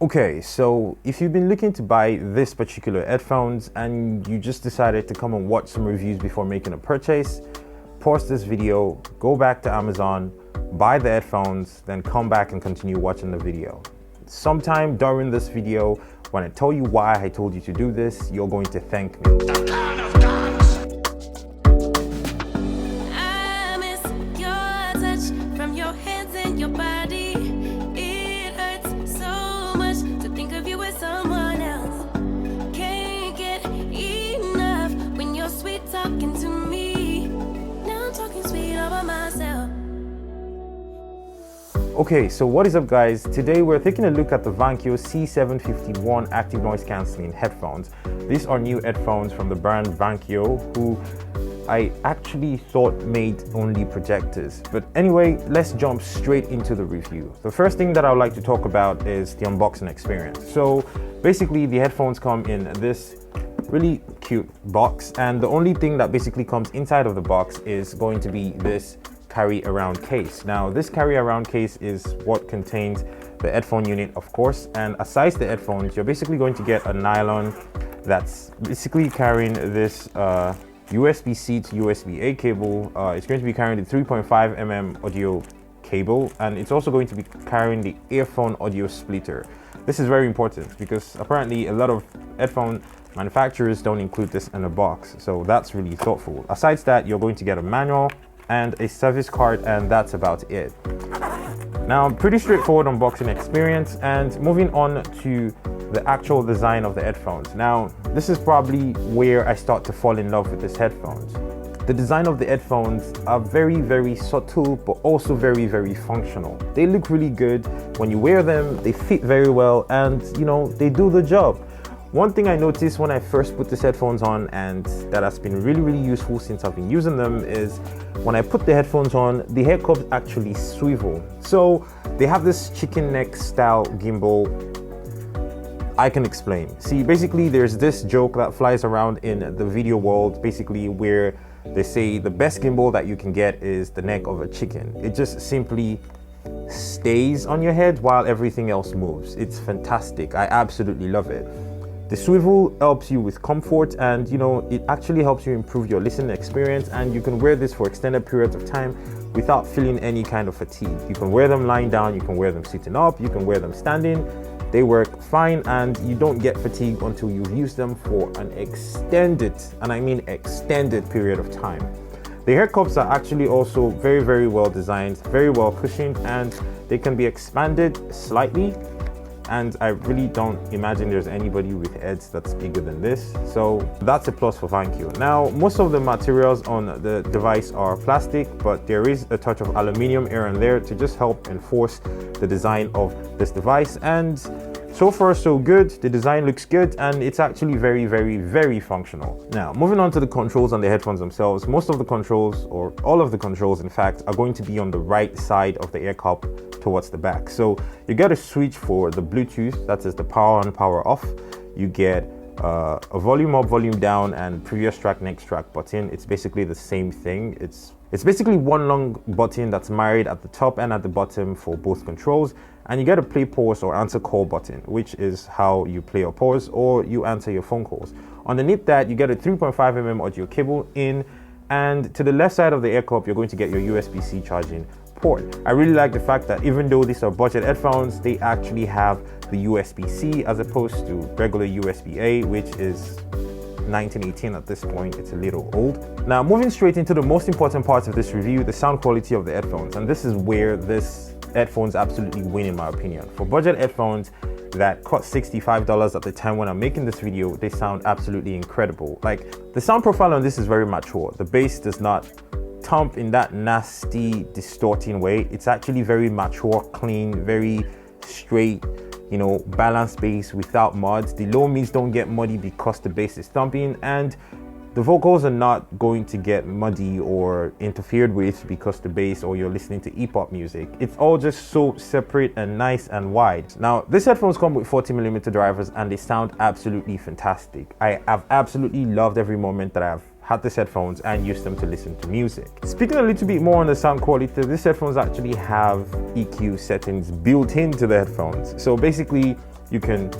Okay, so if you've been looking to buy this particular headphones and you just decided to come and watch some reviews before making a purchase, pause this video, go back to Amazon, buy the headphones, then come back and continue watching the video. Sometime during this video, when I tell you why I told you to do this, you're going to thank me. Okay, so what is up guys? Today we're taking a look at the Vankyo C751 active noise cancelling headphones. These are new headphones from the brand Vankyo, who I actually thought made only projectors. But anyway, let's jump straight into the review. The first thing that I would like to talk about is the unboxing experience. So basically the headphones come in this really cute box, and the only thing that basically comes inside of the box is going to be this carry around case. Now this carry around case is what contains the headphone unit, of course, and aside the headphones you're basically going to get a nylon that's basically carrying this USB-C to USB-A cable. It's going to be carrying the 3.5mm audio cable, and it's also going to be carrying the earphone audio splitter. This is very important because apparently a lot of headphone manufacturers don't include this in a box, so that's really thoughtful. Aside that, you're going to get a manual and a service card, and that's about it. Now, pretty straightforward unboxing experience, and moving on to the actual design of the headphones. Now, this is probably where I start to fall in love with these headphones. The design of the headphones are very subtle, but also very functional. They look really good when you wear them, they fit very well, and you know, they do the job. One thing I noticed when I first put these headphones on, and that has been really useful since I've been using them, is when I put the headphones on, the hair cups actually swivel. So they have this chicken neck style gimbal. I can explain. See, basically there's this joke that flies around in the video world, basically where they say the best gimbal that you can get is the neck of a chicken. It just simply stays on your head while everything else moves. It's fantastic. I absolutely love it. The swivel helps you with comfort, and you know, it actually helps you improve your listening experience, and you can wear this for extended periods of time without feeling any kind of fatigue. You can wear them lying down, you can wear them sitting up, you can wear them standing. They work fine, and you don't get fatigue until you've used them for an extended, and I mean extended period of time. The hair cups are actually also very well designed, very well cushioned, and they can be expanded slightly. And I really don't imagine there's anybody with heads that's bigger than this. So that's a plus for Vankyo. Now, most of the materials on the device are plastic, but there is a touch of aluminum here and there to just help enforce the design of this device. And so far so good. The design looks good, and it's actually very functional. Now, moving on to the controls on the headphones themselves. Most of the controls, or all of the controls in fact, are going to be on the right side of the ear cup towards the back. So you get a switch for the Bluetooth, that is the power on, power off. You get a volume up, volume down, and previous track, next track button. It's basically the same thing. It's basically one long button that's married at the top and at the bottom for both controls. And you get a play, pause, or answer call button, which is how you play or pause or you answer your phone calls. Underneath that, you get a 3.5mm audio cable in, and to the left side of the ear cup, you're going to get your USB-C charging port. I really like the fact that even though these are budget headphones, they actually have the USB-C as opposed to regular USB-A, which is 1918 at this point. It's a little old. Now, moving straight into the most important parts of this review, the sound quality of the headphones, and this is where this headphones absolutely win in my opinion. For budget headphones that cost $65 at the time when I'm making this video, they sound absolutely incredible. Like, the sound profile on this is very mature. The bass does not thump in that nasty distorting way. It's actually very mature, clean, very straight, you know, balanced bass without mods. The low mids don't get muddy because the bass is thumping, and the vocals are not going to get muddy or interfered with because the bass or you're listening to hip-hop music. It's all just so separate and nice and wide. Now, these headphones come with 40mm drivers, and they sound absolutely fantastic. I have absolutely loved every moment that I've had these headphones and used them to listen to music. Speaking a little bit more on the sound quality, these headphones actually have EQ settings built into the headphones. So basically, You can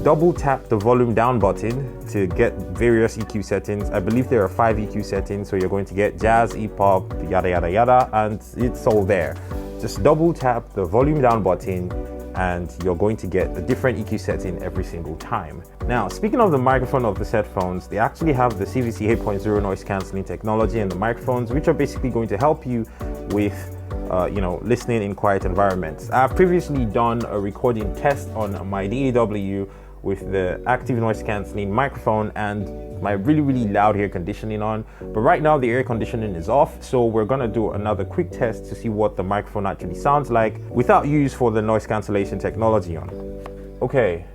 double tap the volume down button to get various EQ settings. I believe there are 5 EQ settings, so you're going to get jazz, E-pop, yada yada yada, and it's all there. Just double tap the volume down button and you're going to get a different EQ setting every single time. Now, speaking of the microphone of these headphones, they actually have the CVC 8.0 noise cancelling technology in the microphones, which are basically going to help you with listening in quiet environments. I've previously done a recording test on my DAW with the active noise cancelling microphone and my really loud air conditioning on, but right now the air conditioning is off, so we're gonna do another quick test to see what the microphone actually sounds like without use for the noise cancellation technology on. Okay.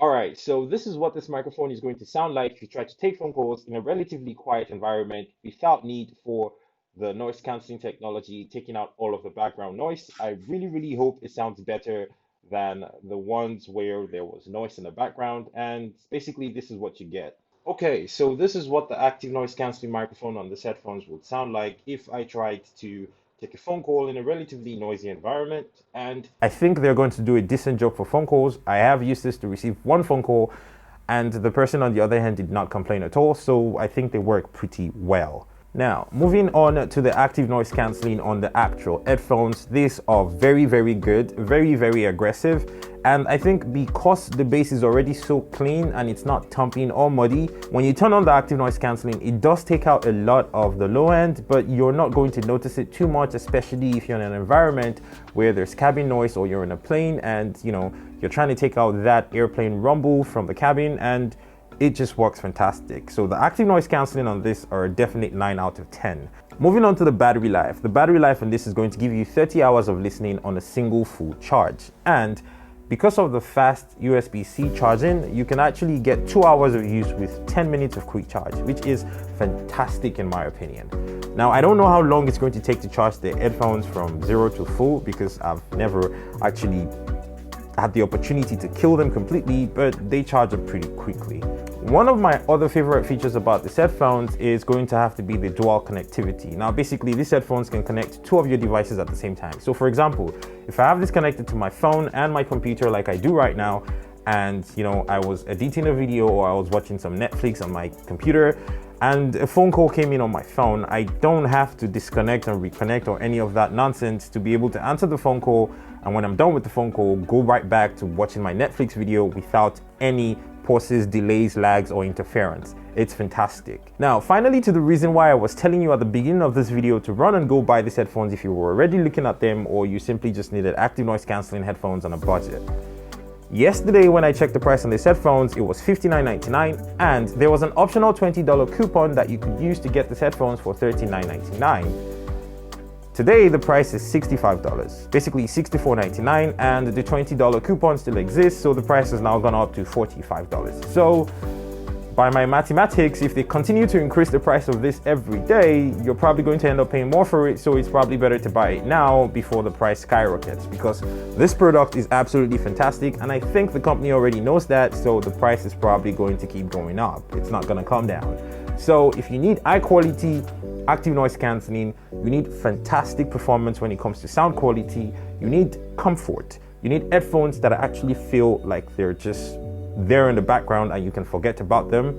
Alright, so this is what this microphone is going to sound like if you try to take phone calls in a relatively quiet environment without need for the noise cancelling technology taking out all of the background noise. I really hope it sounds better than the ones where there was noise in the background, and basically this is what you get. Okay, so this is what the active noise cancelling microphone on this headphones would sound like if I tried to take a phone call in a relatively noisy environment, and I think they're going to do a decent job for phone calls. I have used this to receive one phone call and the person on the other hand did not complain at all, so I think they work pretty well. Now, moving on to the active noise cancelling on the actual headphones, these are very good, very aggressive, and I think because the bass is already so clean and it's not thumping or muddy, when you turn on the active noise cancelling, it does take out a lot of the low end, but you're not going to notice it too much, especially if you're in an environment where there's cabin noise or you're in a plane and you're trying to take out that airplane rumble from the cabin, and it just works fantastic. So the active noise cancelling on this are a definite 9 out of 10. Moving on to the battery life. The battery life on this is going to give you 30 hours of listening on a single full charge. And because of the fast USB-C charging, you can actually get 2 hours of use with 10 minutes of quick charge, which is fantastic in my opinion. Now, I don't know how long it's going to take to charge the headphones from 0 to full because I've never actually had the opportunity to kill them completely, but they charge up pretty quickly. One of my other favorite features about these headphones is going to have to be the dual connectivity. Now, basically, these headphones can connect 2 of your devices at the same time. So for example, if I have this connected to my phone and my computer like I do right now, and I was editing a video or I was watching some Netflix on my computer and a phone call came in on my phone, I don't have to disconnect and reconnect or any of that nonsense to be able to answer the phone call, and when I'm done with the phone call, go right back to watching my Netflix video without any pauses, delays, lags, or interference. It's fantastic. Now, finally, to the reason why I was telling you at the beginning of this video to run and go buy these headphones if you were already looking at them or you simply just needed active noise cancelling headphones on a budget. Yesterday, when I checked the price on these headphones, it was $59.99, and there was an optional $20 coupon that you could use to get these headphones for $39.99. Today, the price is $65, basically $64.99, and the $20 coupon still exists, so the price has now gone up to $45. So, by my mathematics, if they continue to increase the price of this every day, you're probably going to end up paying more for it, so it's probably better to buy it now before the price skyrockets, because this product is absolutely fantastic, and I think the company already knows that, so the price is probably going to keep going up. It's not going to come down. So if you need high quality active noise cancelling, you need fantastic performance when it comes to sound quality, you need comfort, you need headphones that actually feel like they're just there in the background and you can forget about them,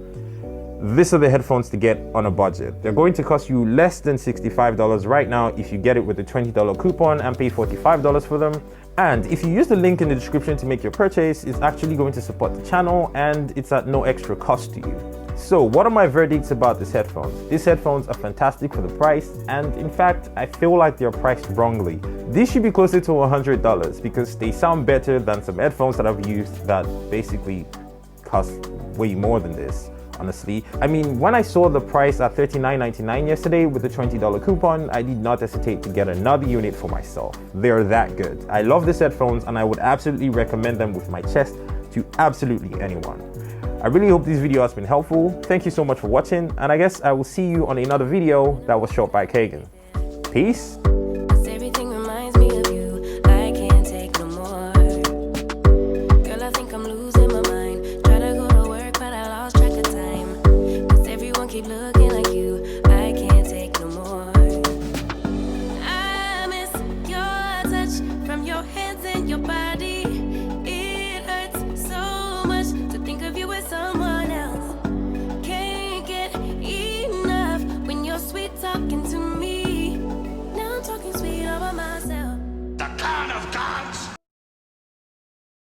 these are the headphones to get on a budget. They're going to cost you less than $65 right now if you get it with the $20 coupon and pay $45 for them. And if you use the link in the description to make your purchase, it's actually going to support the channel and it's at no extra cost to you. So what are my verdicts about these headphones? These headphones are fantastic for the price, and in fact, I feel like they're priced wrongly. These should be closer to $100 because they sound better than some headphones that I've used that basically cost way more than this, honestly. I mean, when I saw the price at $39.99 yesterday with the $20 coupon, I did not hesitate to get another unit for myself. They're that good. I love these headphones and I would absolutely recommend them with my chest to absolutely anyone. I really hope this video has been helpful. Thank you so much for watching, and I guess I will see you on another video that was shot by Kagan. Peace. Everything reminds me of you. I can't take no more. Girl, I think I'm losing my mind. Try to go to work, but I lost track of time. 'Cause everyone keep looking like you. I can't take no more. I miss your touch from your hands. your body. It hurts so much to think of you with someone else. Can't get enough when you're sweet talking to me. Now I'm talking sweet over myself. The God of God!